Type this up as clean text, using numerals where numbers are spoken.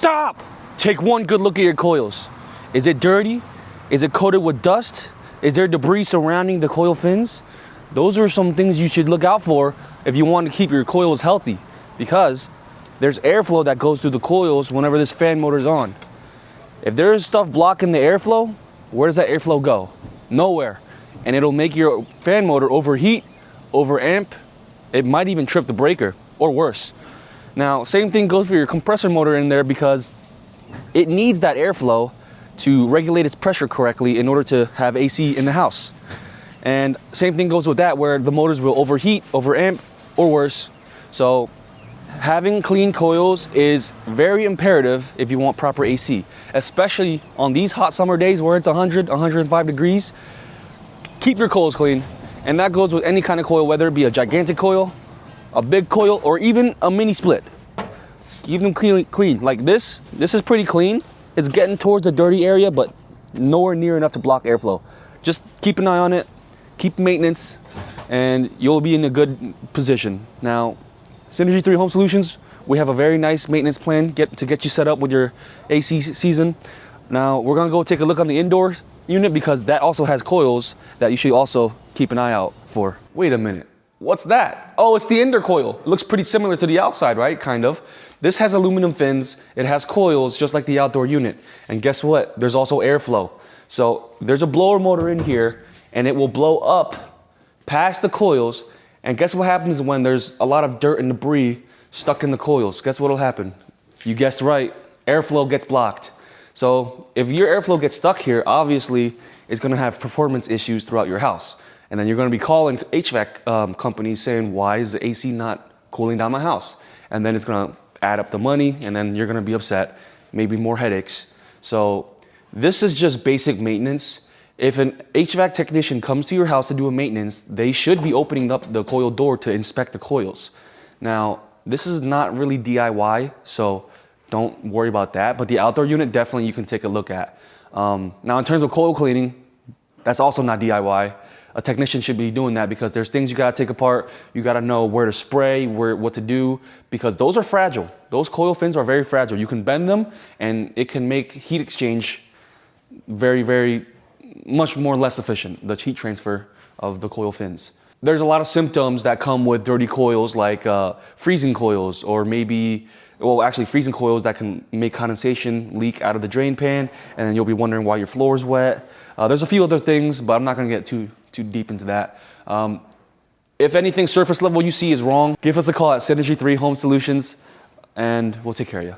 Stop! Take one good look at your coils. Is it dirty? Is it coated with dust? Is there debris surrounding the coil fins? Those are some things you should look out for if you want to keep your coils healthy, because there's airflow that goes through the coils whenever this fan motor is on. If there's stuff blocking the airflow, where does that airflow go? Nowhere. And it'll make your fan motor overheat, overamp. It might even trip the breaker, or worse. Now, same thing goes for your compressor motor in there, because it needs that airflow to regulate its pressure correctly in order to have AC in the house. And same thing goes with that, where the motors will overheat, overamp, or worse. So having clean coils is very imperative if you want proper AC, especially on these hot summer days where it's 100, 105 degrees. Keep your coils clean, and that goes with any kind of coil, whether it be a gigantic coil, a big coil, or even a mini split. Keep them clean. Like this is pretty clean. It's getting towards the dirty area, but nowhere near enough to block airflow. Just keep an eye on it, keep maintenance, and you'll be in a good position. Now, Synergy 3 Home Solutions, we have a very nice maintenance plan to get you set up with your AC season. Now, we're gonna go take a look on the indoor unit, because that also has coils that you should also keep an eye out for. Wait a minute, what's that? Oh, it's the indoor coil. It looks pretty similar to the outside, right? Kind of. This has aluminum fins, it has coils just like the outdoor unit. And guess what? There's also airflow. So there's a blower motor in here, and it will blow up past the coils. And guess what happens when there's a lot of dirt and debris stuck in the coils? Guess what'll happen? You guessed right, airflow gets blocked. So if your airflow gets stuck here, obviously it's gonna have performance issues throughout your house. And then you're gonna be calling HVAC companies saying, why is the AC not cooling down my house? And then it's gonna add up the money, and then you're gonna be upset, maybe more headaches. So this is just basic maintenance. If an HVAC technician comes to your house to do a maintenance, they should be opening up the coil door to inspect the coils. Now, this is not really DIY, so don't worry about that. But the outdoor unit, definitely you can take a look at. Now, in terms of coil cleaning, that's also not DIY. A technician should be doing that, because there's things you gotta take apart. You gotta know where to spray, what to do, because those are fragile. Those coil fins are very fragile. You can bend them, and it can make heat exchange very much more less efficient, the heat transfer of the coil fins. There's a lot of symptoms that come with dirty coils, like freezing coils, or maybe, well, actually freezing coils that can make condensation leak out of the drain pan, and then you'll be wondering why your floor is wet. There's a few other things, but I'm not gonna get too deep into that. If anything surface level you see is wrong, give us a call at Synergy 3 Home Solutions, and we'll take care of you.